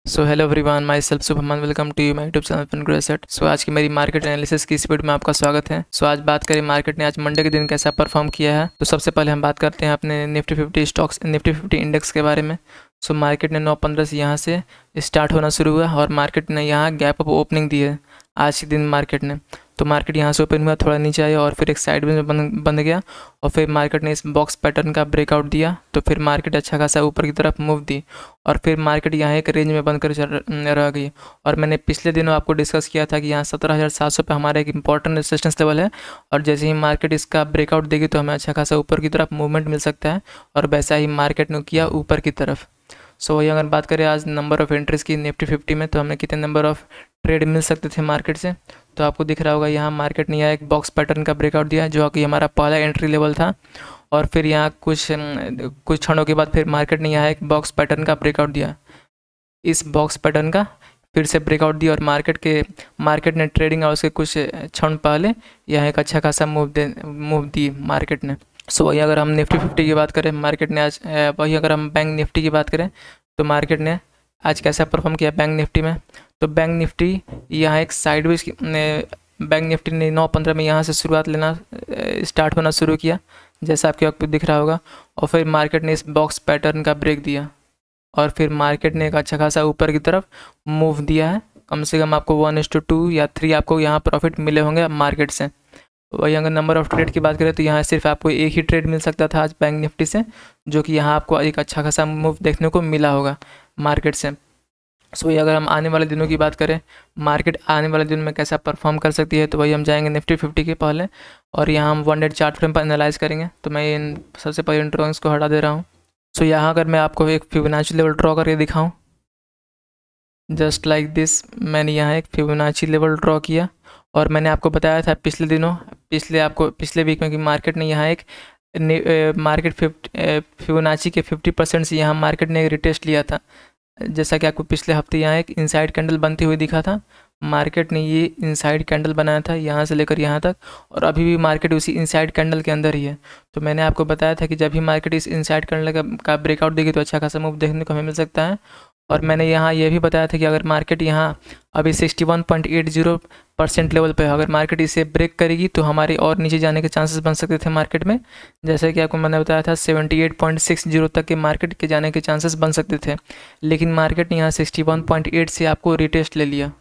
So hello everyone, myself Shubman, welcome to you my YouTube channel Fingrow. So आज की मेरी market analysis की इस वीडियो में आपका स्वागत है। सो आज बात करें मार्केट ने आज मंडे के दिन कैसा परफॉर्म किया है। तो सबसे पहले हम बात करते हैं अपने निफ्टी 50 स्टॉक्स निफ्टी 50 इंडेक्स के बारे में। सो मार्केट ने 9:15 से यहाँ से स्टार्ट होना शुरू हुआ और मार्केट ने यहाँ गैप अप ओपनिंग दी है आज के दिन मार्केट ने। तो मार्केट यहाँ से ओपन हुआ, थोड़ा नीचे आया और फिर एक साइड में बंद गया और फिर मार्केट ने इस बॉक्स पैटर्न का ब्रेकआउट दिया। तो फिर मार्केट अच्छा खासा ऊपर की तरफ मूव दी और फिर मार्केट यहाँ एक रेंज में बंद कर रह गई। और मैंने पिछले दिनों आपको डिस्कस किया था कि यहाँ 17,700 पे हमारा एक इंपॉर्टेंट रेजिस्टेंस लेवल है और जैसे ही मार्केट इसका ब्रेकआउट देगी तो हमें अच्छा खासा ऊपर की तरफ मूवमेंट मिल सकता है और वैसा ही मार्केट ने किया ऊपर की तरफ। सो वही अगर बात करें आज नंबर ऑफ़ एंट्रीज़ की निफ्टी 50 में, तो हमें कितने नंबर ऑफ़ ट्रेड मिल सकते थे मार्केट से। तो आपको दिख रहा होगा यहाँ मार्केट ने यहाँ एक बॉक्स पैटर्न का ब्रेकआउट दिया जो कि हमारा पहला एंट्री लेवल था। और फिर यहाँ कुछ क्षणों के बाद फिर मार्केट ने यहाँ एक बॉक्स पैटर्न का ब्रेकआउट दिया। इस बॉक्स पैटर्न का फिर से ब्रेकआउट दिया और मार्केट ने ट्रेडिंग आवर्स के कुछ क्षण पहले यहाँ एक अच्छा खासा मूव दी मार्केट ने। सो वही अगर हम निफ्टी 50 की बात करें मार्केट ने आज, वही अगर हम बैंक निफ्टी की बात करें तो मार्केट ने आज कैसा परफॉर्म किया बैंक निफ्टी में। तो बैंक निफ्टी यहाँ एक साइडवेज बैंक निफ्टी ने 9:15 में यहाँ से शुरुआत लेना स्टार्ट होना शुरू किया जैसा आपको दिख रहा होगा। और फिर मार्केट ने इस बॉक्स पैटर्न का ब्रेक दिया और फिर मार्केट ने एक अच्छा खासा ऊपर की तरफ मूव दिया है। कम से कम आपको 1:2 या 3 आपको यहाँ प्रॉफिट मिले होंगे मार्केट से। वही अगर नंबर ऑफ़ ट्रेड की बात करें तो यहाँ सिर्फ आपको एक ही ट्रेड मिल सकता था आज बैंक निफ्टी से, जो कि यहाँ आपको एक अच्छा खासा मूव देखने को मिला होगा मार्केट से। सो वही अगर हम आने वाले दिनों की बात करें मार्केट आने वाले दिनों में कैसा परफॉर्म कर सकती है, तो वही हम जाएंगे निफ्टी 50 के पहले और यहाँ हम 1 डे चार्ट फ्रेम पर एनालाइज करेंगे। तो मैं इन सबसे पहले इन ड्रॉइंग्स को हटा दे रहा हूँ। सो यहाँ अगर मैं आपको एक फिबोनाची लेवल ड्रॉ करके दिखाऊँ जस्ट लाइक दिस, मैंने यहाँ एक फिबोनाची लेवल ड्रॉ किया और मैंने आपको बताया था पिछले वीक में कि मार्केट ने यहाँ एक फिबोनाची के 50% से यहाँ मार्केट ने एक रिटेस्ट लिया था। जैसा कि आपको पिछले हफ्ते यहाँ एक इनसाइड कैंडल बनती हुई दिखा था, मार्केट ने ये इनसाइड कैंडल बनाया था यहाँ से लेकर यहाँ तक और अभी भी मार्केट उसी इनसाइड कैंडल के अंदर ही है। तो मैंने आपको बताया था कि जब भी मार्केट इस इनसाइड कैंडल का ब्रेकआउट देगी तो अच्छा खासा मूव देखने को हमें मिल सकता है। और मैंने यहाँ ये भी बताया था कि अगर मार्केट यहाँ अभी 61.80% लेवल पे अगर मार्केट इसे ब्रेक करेगी तो हमारे और नीचे जाने के चांसेस बन सकते थे मार्केट में। जैसे कि आपको मैंने बताया था 78.60 तक के मार्केट के जाने के चांसेस बन सकते थे, लेकिन मार्केट ने यहाँ 61.8 से आपको रिटेस्ट ले लिया।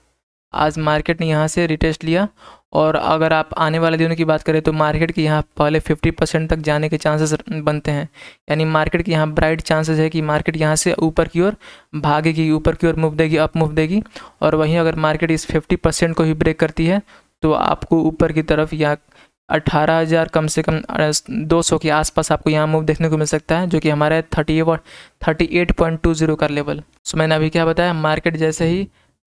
आज मार्केट ने यहाँ से रिटेस्ट लिया और अगर आप आने वाले दिनों की बात करें तो मार्केट के यहाँ पहले 50% तक जाने के चांसेस बनते हैं। यानी मार्केट के यहाँ ब्राइट चांसेस है कि मार्केट यहाँ से ऊपर की ओर भागेगी, ऊपर की ओर मूव देगी, अप मूव देगी। और वहीं अगर मार्केट इस 50% को ही ब्रेक करती है तो आपको ऊपर की तरफ या 18,000 कम से कम 200 के आसपास आपको यहाँ मूव देखने को मिल सकता है, जो कि हमारा 38.20 का लेवल। सो मैंने अभी क्या बताया,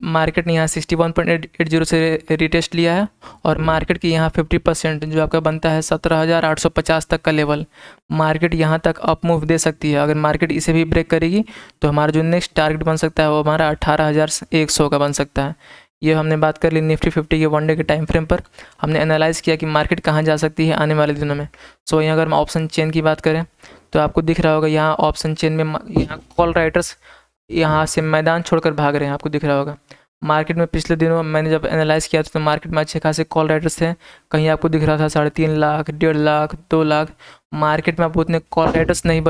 मार्केट ने यहाँ 61.80 से रिटेस्ट लिया है और मार्केट के यहाँ 50% जो आपका बनता है 17,850 तक का लेवल, मार्केट यहाँ तक अप मूव दे सकती है। अगर मार्केट इसे भी ब्रेक करेगी तो हमारा जो नेक्स्ट टारगेट बन सकता है वो हमारा 18,100 का बन सकता है। ये हमने बात कर ली निफ्टी 50 के 1 डे के टाइम फ्रेम पर। हमने एनालाइज़ किया कि मार्केट कहाँ जा सकती है आने वाले दिनों में। सो यहाँ अगर हम ऑप्शन चेन की बात करें तो आपको दिख रहा होगा यहाँ ऑप्शन चेन में यहाँ कॉल राइटर्स यहाँ से मैदान छोड़कर भाग रहे हैं, आपको दिख रहा होगा। मार्केट में पिछले दिनों मैंने जब एनालाइज़ किया था तो मार्केट में अच्छे खासे कॉल राइटर्स थे, कहीं आपको दिख रहा था 3.5 लाख, 1.5 लाख, 2 लाख। मार्केट में अब उतने कॉल राइटर्स नहीं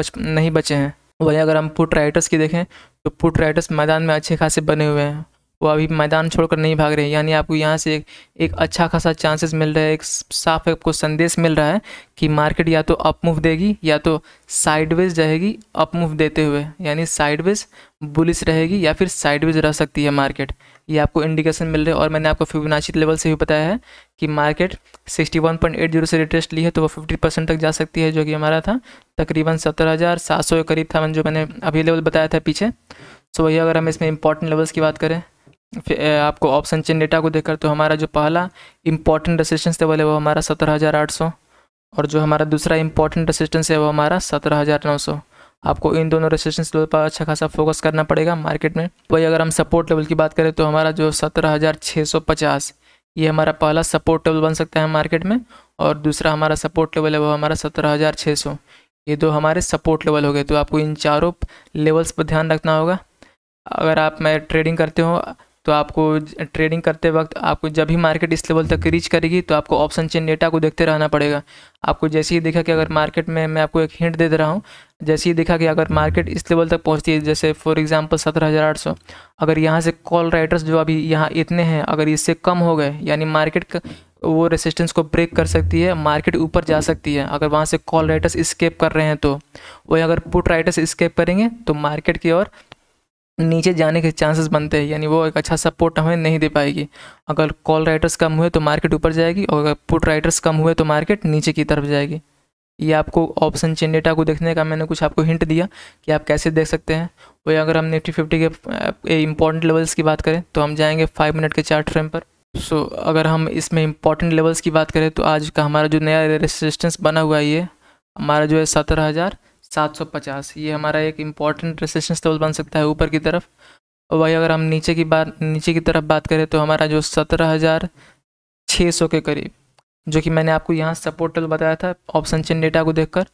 बचे हैं। वही अगर हम पुट राइटर्स की देखें तो पुट राइटर्स मैदान में अच्छे खासे बने हुए हैं, वो अभी मैदान छोड़कर नहीं भाग रहे हैं। यानी आपको यहाँ से एक अच्छा खासा चांसेस मिल रहा है, एक साफ आपको संदेश मिल रहा है कि मार्केट या तो अप मूव देगी या तो साइडवेज रहेगी अप मूव देते हुए, यानी साइडवेज बुलिश रहेगी या फिर साइडवेज रह सकती है मार्केट। ये आपको इंडिकेशन मिल रहे हैं। और मैंने आपको फिबोनाची लेवल से भी बताया है कि मार्केट 61.80 से रिटेस्ट ली है तो वो 50% तक जा सकती है, जो कि हमारा था तकरीबन 17,700 के करीब था जो मैंने अभी लेवल बताया था पीछे। सो वही अगर हम इसमें इंपॉर्टेंट लेवल्स की बात करें आपको ऑप्शन चेन डेटा को देखकर, तो हमारा जो पहला इंपॉर्टेंट रेजिस्टेंस लेवल है वो हमारा 17,800 और जो हमारा दूसरा इंपॉर्टेंट रेजिस्टेंस है वो हमारा 17,900। आपको इन दोनों रेजिस्टेंस लेवल पर अच्छा खासा फोकस करना पड़ेगा मार्केट में। वही अगर हम सपोर्ट लेवल की बात करें तो हमारा जो 17,650 ये हमारा पहला सपोर्ट लेवल बन सकता है मार्केट में, और दूसरा हमारा सपोर्ट लेवल है वो हमारा 17,600। ये दो हमारे सपोर्ट लेवल हो गए। तो आपको इन चारों लेवल्स पर ध्यान रखना होगा। अगर आप मैं ट्रेडिंग करते हो तो आपको ट्रेडिंग करते वक्त आपको जब भी मार्केट इस लेवल तक रीच करेगी तो आपको ऑप्शन चेन डेटा को देखते रहना पड़ेगा। आपको जैसे ही दिखा कि अगर मार्केट में, मैं आपको एक हिंट दे रहा हूँ, जैसे ही दिखा कि अगर मार्केट इस लेवल तक पहुँचती है, जैसे फॉर एग्जांपल 17,800, अगर यहाँ से कॉल राइटर्स जो अभी यहाँ इतने हैं अगर इससे कम हो गए, यानी मार्केट वो रेसिस्टेंस को ब्रेक कर सकती है, मार्केट ऊपर जा सकती है। अगर वहाँ से कॉल राइटर्स स्केप कर रहे हैं तो वही अगर पुट राइटर्स स्केप करेंगे तो मार्केट की ओर नीचे जाने के चांसेस बनते हैं, यानी वो एक अच्छा सपोर्ट हमें नहीं दे पाएगी। अगर कॉल राइटर्स कम हुए तो मार्केट ऊपर जाएगी, और अगर पुट राइटर्स कम हुए तो मार्केट नीचे की तरफ जाएगी। ये आपको ऑप्शन चेन डेटा को देखने का मैंने कुछ आपको हिंट दिया कि आप कैसे देख सकते हैं। वही अगर हम निफ्टी 50 के इंपॉर्टेंट लेवल्स की बात करें तो हम जाएंगे 5 मिनट के चार्ट फ्रेम पर। सो अगर हम इसमें इंपॉर्टेंट लेवल्स की बात करें तो आज का हमारा जो नया रेसिस्टेंस बना हुआ है, ये हमारा जो है 17,750, ये हमारा एक इम्पॉर्टेंट रेसिस्टेंस लेवल बन सकता है ऊपर की तरफ। और वही अगर हम नीचे की तरफ बात करें तो हमारा जो 17,600 के करीब, जो कि मैंने आपको यहाँ सपोर्ट लेवल बताया था ऑप्शन चेन डेटा को देखकर,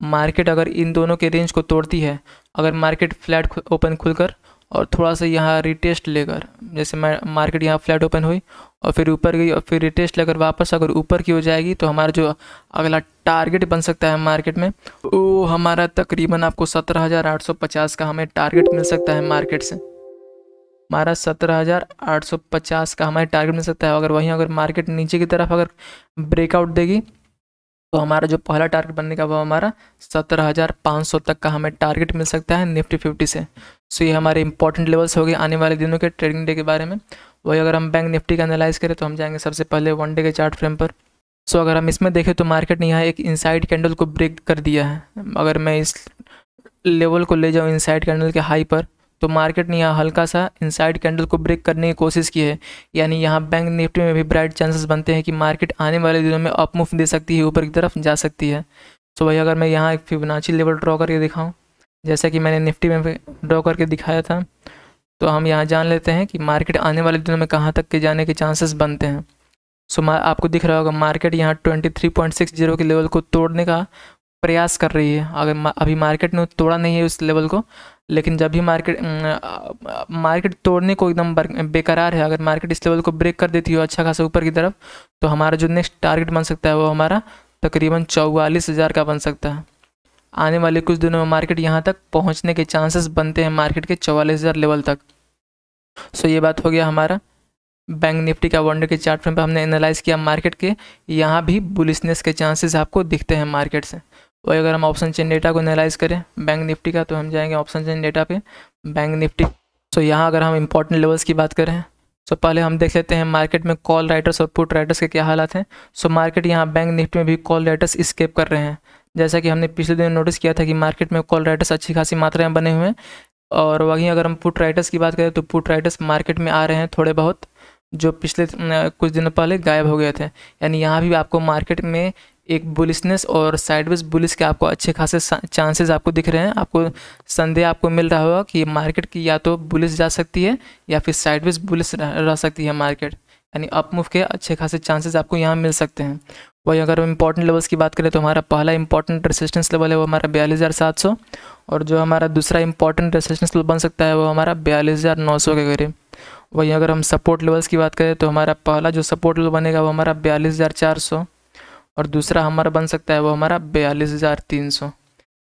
मार्केट अगर इन दोनों के रेंज को तोड़ती है, अगर मार्केट फ्लैट ओपन खुलकर और थोड़ा सा यहाँ रिटेस्ट लेकर, जैसे मार्केट यहाँ फ्लैट ओपन हुई और फिर ऊपर गई और फिर रिटेस्ट लेकर वापस अगर ऊपर की हो जाएगी तो हमारा जो अगला टारगेट बन सकता है मार्केट में, वो हमारा तकरीबन आपको 17,850 का हमें टारगेट मिल सकता है मार्केट से। हमारा 17,850 का हमारे टारगेट मिल सकता है। अगर वहीं अगर मार्केट नीचे की तरफ अगर ब्रेकआउट देगी तो हमारा जो पहला टारगेट बनने का वो हमारा 17,500 तक का हमें टारगेट मिल सकता है निफ्टी 50 से। सो ये हमारे इंपॉर्टेंट लेवल्स हो गए आने वाले दिनों के ट्रेडिंग डे के बारे में। वही अगर हम बैंक निफ्टी का एनालाइज करें तो हम जाएंगे सबसे पहले 1 डे के चार्ट फ्रेम पर। सो अगर हम इसमें देखें तो मार्केट ने यहाँ एक इनसाइड कैंडल को ब्रेक कर दिया है। अगर मैं इस लेवल को ले जाऊँ इनसाइड कैंडल के हाई पर तो मार्केट ने यहाँ हल्का सा इनसाइड कैंडल को ब्रेक करने की कोशिश की है, यानी यहाँ बैंक निफ्टी में भी ब्राइट चांसेस बनते हैं कि मार्केट आने वाले दिनों में अप मूव दे सकती है, ऊपर की तरफ जा सकती है। तो वही अगर मैं यहाँ एक फिबोनाची लेवल ड्रॉ करके दिखाऊँ, जैसा कि मैंने निफ्टी में ड्रॉ करके दिखाया था, तो हम यहाँ जान लेते हैं कि मार्केट आने वाले दिनों में कहाँ तक के जाने के चांसेस बनते हैं। सो आपको दिख रहा होगा मार्केट यहाँ 23.60 के लेवल को तोड़ने का प्रयास कर रही है। अगर अभी मार्केट ने तोड़ा नहीं है उस लेवल को, लेकिन जब भी मार्केट तोड़ने को एकदम बेकरार है, अगर मार्केट इस लेवल को ब्रेक कर देती हो अच्छा खासा ऊपर की तरफ, तो हमारा जो नेक्स्ट टारगेट बन सकता है वो हमारा तकरीबन 44,000 का बन सकता है। आने वाले कुछ दिनों में मार्केट यहाँ तक पहुँचने के चांसेस बनते हैं, मार्केट के 44,000 लेवल तक। सो ये बात हो गया हमारा बैंक निफ्टी का 1 डे के चार्ट फ्रेम पर हमने एनालाइज किया मार्केट के। यहाँ भी बुलिशनेस के चांसेस आपको दिखते हैं मार्केट से। वही अगर हम ऑप्शन चेन डेटा को एनालाइज करें बैंक निफ्टी का तो हम जाएंगे ऑप्शन चेन डेटा पे बैंक निफ्टी। सो यहाँ अगर हम इंपॉर्टेंट लेवल्स की बात करें तो पहले हम देख लेते हैं मार्केट में कॉल राइटर्स और पुट राइटर्स के क्या हालात हैं। सो मार्केट यहाँ बैंक निफ्टी में भी कॉल राइटर्स स्केप कर रहे हैं, जैसा कि हमने पिछले दिन नोटिस किया था कि मार्केट में कॉल राइटर्स अच्छी खासी मात्रा में बने हुए हैं। और वहीं अगर हम पुट राइटर्स की बात करें तो पुट राइटर्स मार्केट में आ रहे हैं थोड़े बहुत, जो पिछले कुछ दिनों पहले गायब हो गए थे। यानी यहाँ भी आपको मार्केट में एक बुलिशनेस और साइडवेज बुलिश के आपको अच्छे खासे चांसेस आपको दिख रहे हैं। आपको संदेह आपको मिल रहा होगा कि मार्केट की या तो बुलिश जा सकती है या फिर साइडवेज बुलिश रह सकती है मार्केट, यानी अप मूव के अच्छे खासे चांसेस आपको यहाँ मिल सकते हैं। वही अगर हम इंपॉर्टेंट लेवल्स की बात करें तो हमारा पहला इंपॉर्टेंट रेसिस्टेंस लेवल है वो हमारा 42,700, और जो हमारा दूसरा इंपॉर्टेंट रेसिस्टेंस लेवल बन सकता है वो हमारा 42,900 के करीब। वहीं अगर हम सपोर्ट लेवल्स की बात करें तो हमारा पहला जो सपोर्ट लेवल बनेगा वो हमारा 42,400, और दूसरा हमारा बन सकता है वो हमारा 42,300।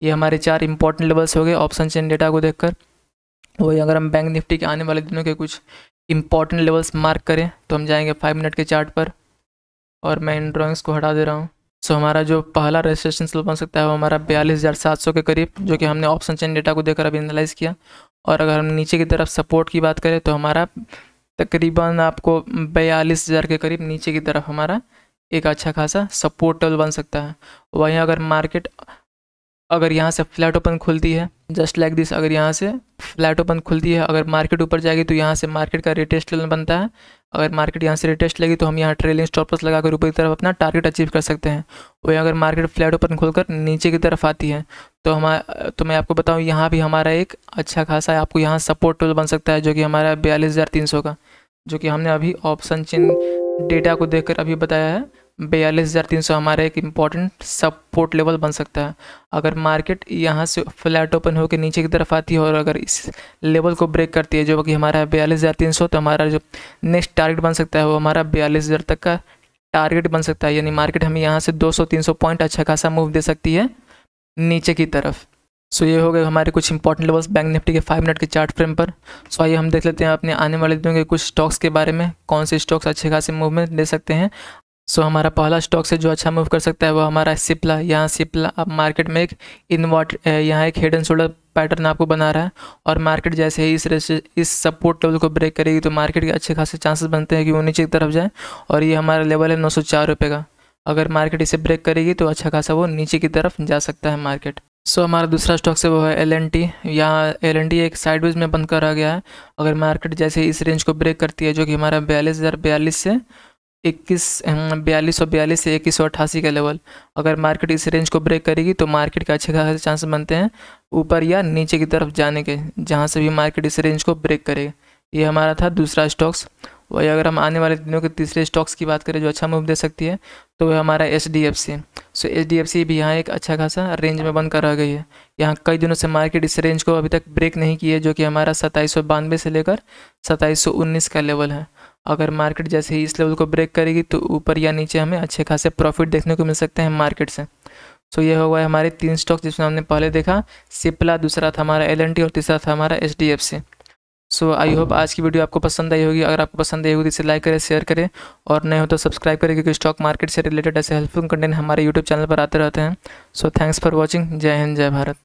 ये हमारे 4 इंपॉर्टेंट लेवल्स हो गए ऑप्शन चेन डेटा को देखकर। वही अगर हम बैंक निफ्टी के आने वाले दिनों के कुछ इंपॉर्टेंट लेवल्स मार्क करें तो हम जाएंगे 5 मिनट के चार्ट पर, और मैं इन ड्राइंग्स को हटा दे रहा हूँ। सो हमारा जो पहला रेजिस्टेंस लेवल बन सकता है वो हमारा 42,700 के करीब, जो कि हमने ऑप्शन चेन डेटा को देखकर अभी एनालाइज किया। और अगर हम नीचे की तरफ सपोर्ट की बात करें तो हमारा तकरीबन आपको 42,000 के करीब नीचे की तरफ हमारा एक अच्छा खासा सपोर्ट लेवल बन सकता है। वहीं अगर मार्केट अगर यहाँ से फ्लैट ओपन खुलती है जस्ट लाइक दिस, अगर यहाँ से फ्लैट ओपन खुलती है, अगर मार्केट ऊपर जाएगी तो यहाँ से मार्केट का रिटेस्ट लेवल बनता है। अगर मार्केट यहाँ से रिटेस्ट लेगी तो हम यहाँ ट्रेलिंग स्टॉप लॉस लगाकर ऊपर की तरफ अपना टारगेट अचीव कर सकते हैं। वही अगर मार्केट फ्लैट ओपन खुलकर नीचे की तरफ आती है तो मैं आपको बताऊँ यहाँ भी हमारा एक अच्छा खासा आपको यहाँ सपोर्ट लेवल बन सकता है, जो कि हमारा 42,300 का, जो कि हमने अभी ऑप्शन चेन डेटा को देखकर अभी बताया है 42,300 हमारा एक इम्पॉर्टेंट सपोर्ट लेवल बन सकता है। अगर मार्केट यहाँ से फ्लैट ओपन होकर नीचे की तरफ आती है और अगर इस लेवल को ब्रेक करती है जो कि हमारा है 42,300, तो हमारा जो नेक्स्ट टारगेट बन सकता है वो हमारा 42,000 तक का टारगेट बन सकता है। यानी मार्केट हमें यहाँ से 200-300 पॉइंट अच्छा खासा मूव दे सकती है नीचे की तरफ। सो ये हो गए हमारे कुछ इंपॉर्टेंट लेवल्स बैंक निफ्टी के 5 मिनट के चार्ट फ्रेम पर। सो आइए हम देख लेते हैं अपने आने वाले दिनों के कुछ स्टॉक्स के बारे में, कौन से स्टॉक्स अच्छे खासे मूवमेंट दे सकते हैं। सो हमारा पहला स्टॉक से जो अच्छा मूव कर सकता है वो हमारा सिप्ला। यहाँ सिप्ला अब मार्केट में एक यहाँ एक हेड एंड शोल्डर पैटर्न आपको बना रहा है और मार्केट जैसे ही इस सपोर्ट लेवल को ब्रेक करेगी तो मार्केट के अच्छे खासे चांसेस बनते हैं कि वो नीचे की तरफ जाए। और ये हमारा लेवल है 904 रुपये का। अगर मार्केट इसे ब्रेक करेगी तो अच्छा खासा वो नीचे की तरफ जा सकता है मार्केट। सो हमारा दूसरा स्टॉक से वो है L&T। यहाँ L&T एक साइडवेज में बंद कर आ गया है। अगर मार्केट जैसे इस रेंज को ब्रेक करती है जो कि हमारा 42,042 से 42,42 से 2188 का लेवल, अगर मार्केट इस रेंज को ब्रेक करेगी तो मार्केट के अच्छे खासे चांस बनते हैं ऊपर या नीचे की तरफ जाने के, जहाँ से भी मार्केट इस रेंज को ब्रेक करेगा। ये हमारा था दूसरा स्टॉक्स। वही अगर हम आने वाले दिनों के तीसरे स्टॉक्स की बात करें जो अच्छा मूव दे सकती है तो वह हमारा HDFC। सो HDFC भी यहाँ एक अच्छा खासा रेंज में बंद कर आ गई है। यहाँ कई दिनों से मार्केट इस रेंज को अभी तक ब्रेक नहीं की है जो कि हमारा 2792 से लेकर 2719 का लेवल है। अगर मार्केट जैसे ही इस लेवल को ब्रेक करेगी तो ऊपर या नीचे हमें अच्छे खासे प्रॉफिट देखने को मिल सकते हैं मार्केट से। सो ये हुआ है हमारे 3 स्टॉक जिसमें हमने पहले देखा सिप्ला, दूसरा था हमारा L&T और तीसरा था हमारा HDFC। सो आई होप आज की वीडियो आपको पसंद आई होगी। अगर आपको पसंद आई होगी तो इसे लाइक करें, शेयर करें और नए हो तो सब्सक्राइब करें, क्योंकि स्टॉक मार्केट से रिलेटेड ऐसे हेल्पफुल कंटेंट हमारे यूट्यूब चैनल पर आते रहते हैं। So thanks for watching. जय हिंद, जय भारत।